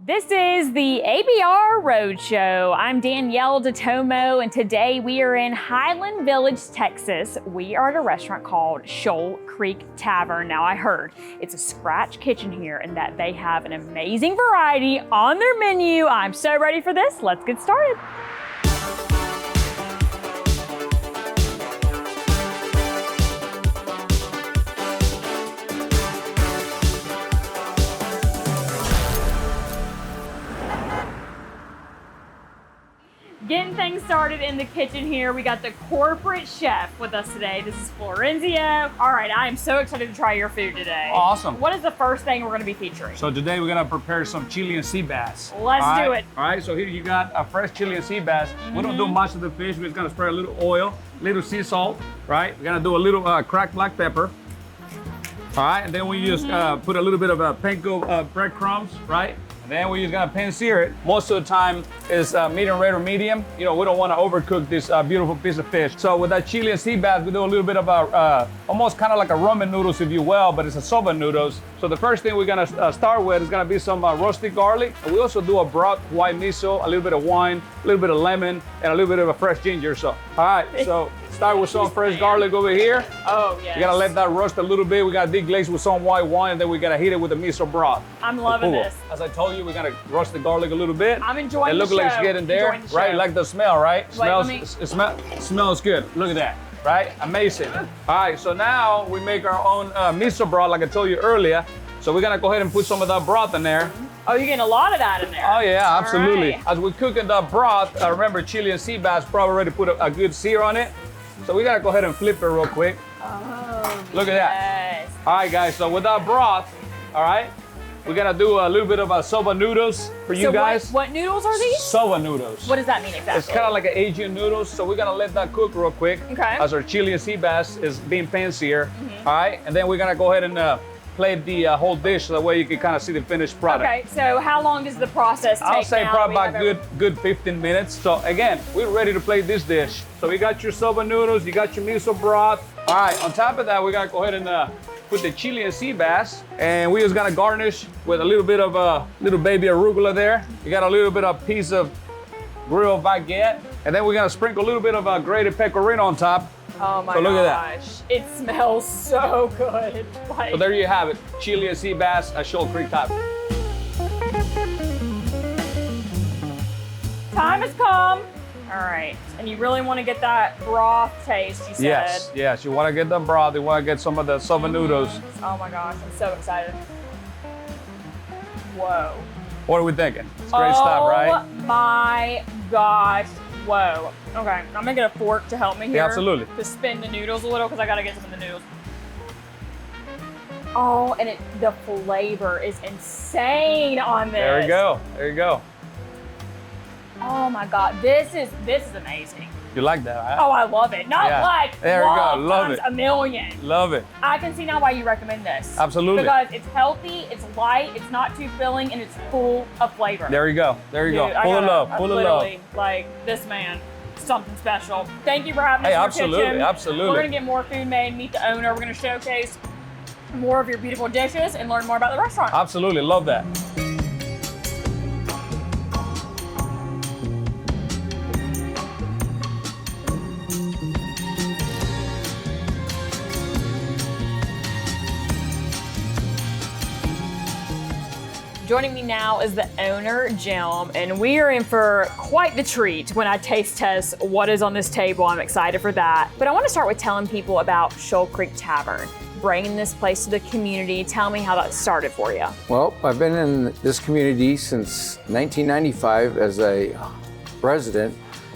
This is the ABR Roadshow. I'm Danyel DeTomo, and today we are in Highland Village, Texas. We are at a restaurant called Shoal Creek Tavern. Now, I heard it's a scratch kitchen here and that they have an amazing variety on their menu. I'm so ready for this. Let's get started. Getting things started in the kitchen here. We got the corporate chef with us today. This is Florenzio. All right, I am so excited to try your food today. Awesome. What is the first thing we're gonna be featuring? So today we're gonna prepare some chili and sea bass. Let's do it. All right, so here you got a fresh chili and sea bass. We don't do much of the fish. We're just gonna spray a little oil, little sea salt, right? We're gonna do a little cracked black pepper. All right, and then we just put a little bit of panko breadcrumbs, right? And then we're just gonna pan sear it. Most of the time is medium rare or medium. You know, we don't wanna overcook this beautiful piece of fish. So with that chili and sea bass, we do a little bit of almost kind of like a ramen noodles, if you will, but it's a soba noodles. So the first thing we're gonna start with is gonna be some roasted garlic. And we also do a broth white miso, a little bit of wine, a little bit of lemon, and a little bit of a fresh ginger. So, all right, so start with some fresh garlic over here. Oh, yes. You gotta let that roast a little bit. We gotta deglaze with some white wine, and then we gotta heat it with the miso broth. I'm loving this. As I told you, we're gonna roast the garlic a little bit. I'm enjoying it the look like it's show. getting there, Enjoying the right? show. Like the smell, right? Wait, Smells good. Look at that, right? Amazing. All right, so now we make our own miso broth, like I told you earlier. So we're gonna go ahead and put some of that broth in there. Oh, you're getting a lot of that in there. Oh yeah, absolutely. All right. As we're cooking the broth, remember chili and sea bass probably already put a good sear on it. So we gotta go ahead and flip it real quick. Oh, Look at that. yes. All right, guys, so with that broth, all right, we're gonna do a little bit of soba noodles for you guys. What noodles are these? Soba noodles. What does that mean exactly? It's kind of like an Asian noodles, so we're gonna let that cook real quick. Okay. As our chili and sea bass is being pan seared. All right, and then we're gonna go ahead and plate the whole dish so that way you can kind of see the finished product. Okay, so how long does the process take? I'll say now probably that we about have good 15 minutes. So again, we're ready to plate this dish. So we got your soba noodles, you got your miso broth. All right, on top of that, we gotta go ahead and put the chili and sea bass, and we just gonna garnish with a little bit of little baby arugula there. You got a little bit of piece of grilled baguette, and then we're gonna sprinkle a little bit of grated pecorino on top. Oh my So look at gosh, it smells so good. Like, So there you have it, chili and sea bass at Shoal Creek Tavern. time has come. All right, and you really want to get that broth taste, you said. Yes, you wanna get the broth, you wanna get some of the soba noodles. Oh my gosh, I'm so excited. Whoa. What are we thinking? It's great stuff, right? Oh my gosh. Whoa. Okay, I'm gonna get a fork to help me here. Yeah, absolutely. To spin the noodles a little because I gotta get some of the noodles. Oh, and the flavor is insane on this. There you go. There you go. Oh my God, this is amazing. You like that, right? Oh, I love it. Not Yeah. like There we go. Love times it. a million. Love it. I can see now why you recommend this. Absolutely. Because it's healthy, it's light, it's not too filling, and it's full of flavor. There you go. There you Dude, go. Full of love. I'm Full of love. literally, like, this man, something special. Thank you for having us Hey, in your absolutely, kitchen. absolutely. We're gonna get more food made, meet the owner. We're gonna showcase more of your beautiful dishes and learn more about the restaurant. Absolutely. Love that. Joining me now is the owner, Jim, and we are in for quite the treat when I taste test what is on this table. I'm excited for that. But I want to start with telling people about Shoal Creek Tavern, bringing this place to the community. Tell me how that started for you. Well, I've been in this community since 1995 as a resident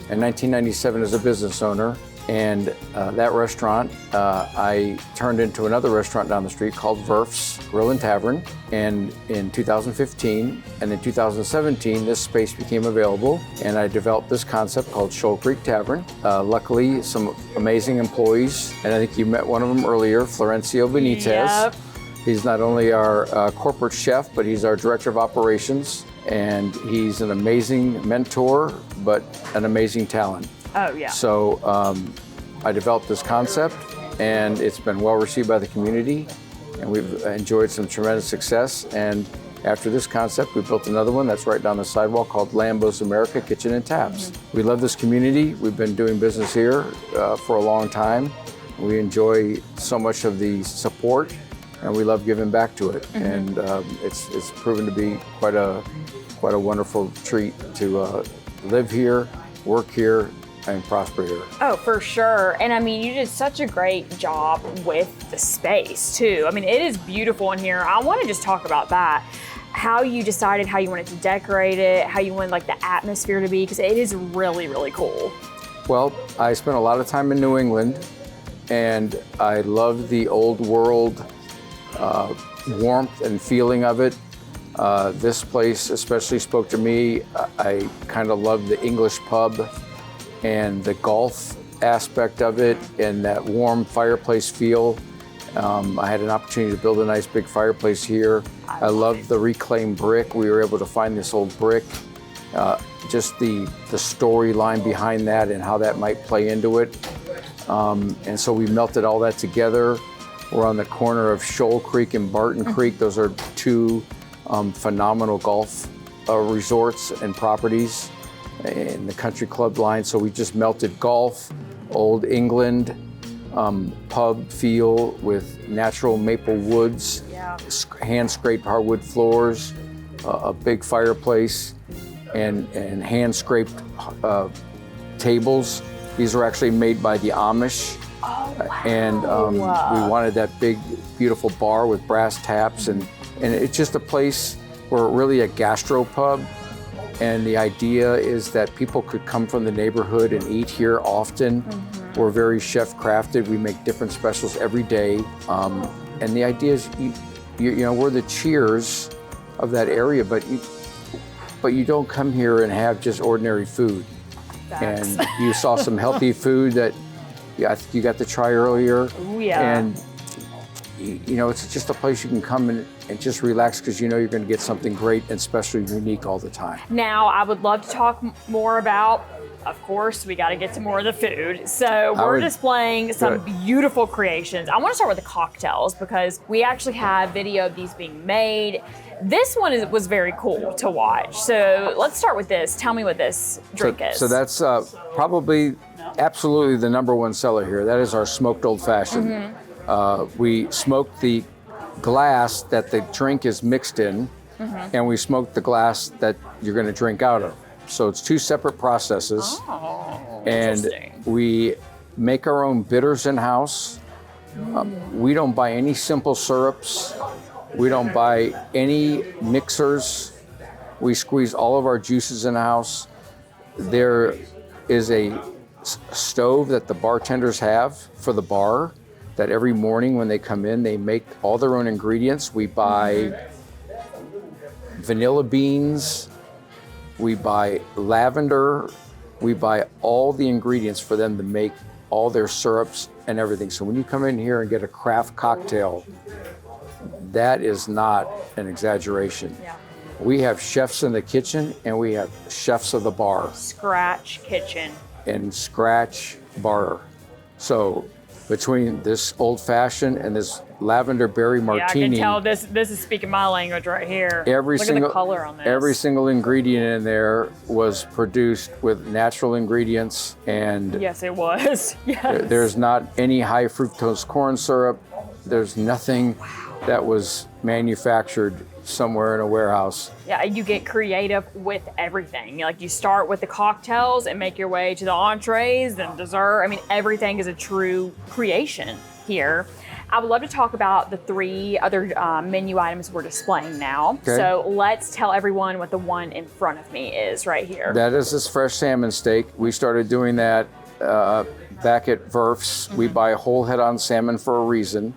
and 1997 as a business owner. And that restaurant, I turned into another restaurant down the street called Verf's Grill and Tavern. And in 2015 and in 2017, this space became available. And I developed this concept called Shoal Creek Tavern. Luckily, some amazing employees, and I think you met one of them earlier, Florenzio Benitez. Yep. He's not only our corporate chef, but he's our director of operations. And he's an amazing mentor, but an amazing talent. Oh, yeah. So I developed this concept, and it's been well received by the community, and we've enjoyed some tremendous success. And after this concept, we built another one that's right down the sidewalk called Lambo's America Kitchen and Taps. We love this community. We've been doing business here for a long time. We enjoy so much of the support, and we love giving back to it. And it's proven to be quite a wonderful treat to live here, work here, and prosper here. Oh, for sure. And I mean, you did such a great job with the space too. I mean, it is beautiful in here. I want to just talk about that. How you decided how you wanted to decorate it, how you wanted like the atmosphere to be, because it is really, really cool. Well, I spent a lot of time in New England, and I love the old world warmth and feeling of it. This place especially spoke to me. I kind of love the English pub and the golf aspect of it and that warm fireplace feel. I had an opportunity to build a nice big fireplace here. I love the reclaimed brick. We were able to find this old brick, just the storyline behind that and how that might play into it. And so we melted all that together. We're on the corner of Shoal Creek and Barton Creek. Those are two phenomenal golf resorts and properties in the country club line. So we just melted golf, old England, pub feel with natural maple woods, hand scraped hardwood floors, a big fireplace, and hand scraped tables. These were actually made by the Amish. Oh, wow. And we wanted that big, beautiful bar with brass taps, and it's just a place where really a gastropub. And the idea is that people could come from the neighborhood and eat here often. We're very chef crafted. We make different specials every day. And the idea is, you know, we're the Cheers of that area, but you don't come here and have just ordinary food. Facts. And you saw some healthy food that I think you got to try earlier. Oh, yeah. And you know, it's just a place you can come and just relax because you know you're going to get something great and special and unique all the time. Now, I would love to talk more about, of course, we got to get to more of the food. So we're displaying some beautiful creations. I want to start with the cocktails because we actually have video of these being made. This one was very cool to watch. So let's start with this. Tell me what this drink is. So that's probably absolutely the #1 seller here. That is our smoked old fashioned. We smoked the glass that the drink is mixed in, and we smoked the glass that you're going to drink out of. So it's two separate processes. Oh, and interesting. We make our own bitters in-house. We don't buy any simple syrups. We don't buy any mixers. We squeeze all of our juices in-house. There is a stove that the bartenders have for the bar that every morning when they come in, they make all their own ingredients. We buy vanilla beans, we buy lavender, we buy all the ingredients for them to make all their syrups and everything. So when you come in here and get a craft cocktail, that is not an exaggeration. Yeah. We have chefs in the kitchen and we have chefs of the bar. Scratch kitchen. And scratch bar. So between this old fashioned and this lavender berry martini, Yeah, I can tell this is speaking my language right here. Look at the color on this. Every single ingredient in there was produced with natural ingredients, and Yes, it was. Yes. there's not any high fructose corn syrup. There's nothing that was manufactured somewhere in a warehouse. Yeah, you get creative with everything. Like you start with the cocktails and make your way to the entrees, then dessert. I mean, everything is a true creation here. I would love to talk about the 3 other menu items we're displaying now. Okay. So let's tell everyone what the one in front of me is right here. That is this fresh salmon steak. We started doing that back at Verf's. We buy a whole head-on salmon for a reason.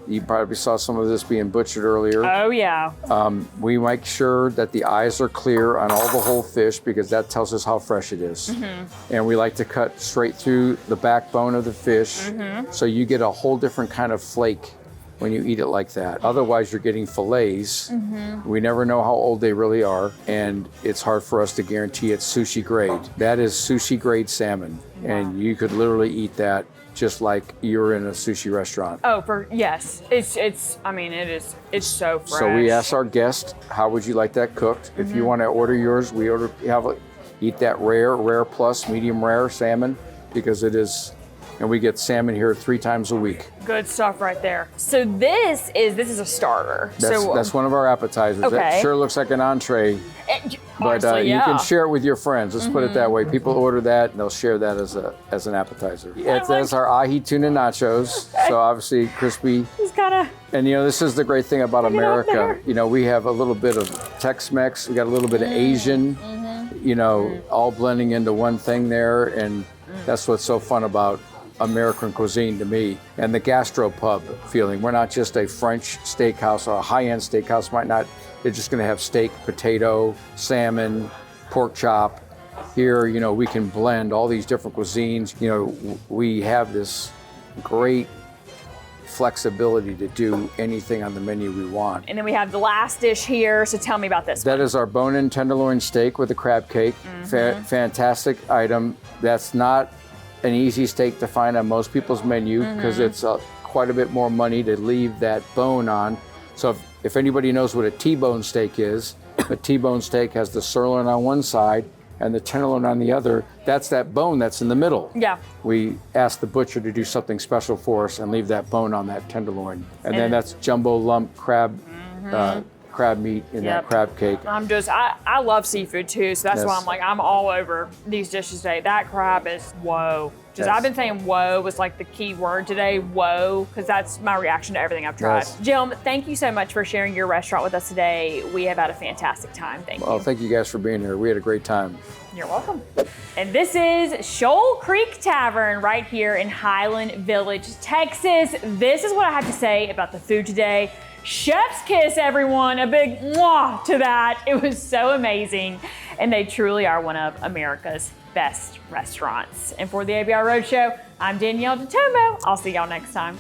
You probably saw some of this being butchered earlier. Oh, yeah. We make sure that the eyes are clear on all the whole fish because that tells us how fresh it is. And we like to cut straight through the backbone of the fish so you get a whole different kind of flake when you eat it like that. Otherwise, you're getting fillets. We never know how old they really are, and it's hard for us to guarantee it's sushi grade. That is sushi grade salmon, and you could literally eat that just like you're in a sushi restaurant. Oh, yes. It's so fresh. So we asked our guest, how would you like that cooked? If you want to order yours, eat that rare plus, medium rare salmon, because it is, and we get salmon here 3 times a week. Good stuff right there. So this is a starter. That's one of our appetizers. Okay. That sure looks like an entree. But Honestly, you can share it with your friends. Let's put it that way. People order that and they'll share that as an appetizer. That's our ahi tuna nachos. So obviously crispy. Just gotta. And this is the great thing about Get it out America. there. We have a little bit of Tex-Mex. We got a little bit of Asian. All blending into one thing there, and that's what's so fun about American cuisine to me. And the gastropub feeling. We're not just a French steakhouse or a high-end steakhouse. They're just going to have steak, potato, salmon, pork chop. Here, we can blend all these different cuisines. We have this great flexibility to do anything on the menu we want. And then we have the last dish here, so tell me about this. That is our bone-in tenderloin steak with a crab cake. Fantastic item. That's not an easy steak to find on most people's menu because it's quite a bit more money to leave that bone on. So if anybody knows what a T-bone steak is, a T-bone steak has the sirloin on one side and the tenderloin on the other. That's that bone that's in the middle. Yeah. We ask the butcher to do something special for us and leave that bone on that tenderloin. And then that's jumbo lump crab meat in that crab cake. I love seafood too, so that's why I'm all over these dishes today. That crab is whoa. I've been saying whoa was like the key word today, whoa, because that's my reaction to everything I've tried. Yes. Jim, thank you so much for sharing your restaurant with us today. We have had a fantastic time. Thank you. Well, thank you guys for being here. We had a great time. You're welcome. And this is Shoal Creek Tavern right here in Highland Village, Texas. This is what I have to say about the food today. Chef's kiss, everyone. A big mwah to that. It was so amazing. And they truly are one of America's best restaurants. And for the ABR Roadshow, I'm Danyel Detomo. I'll see y'all next time.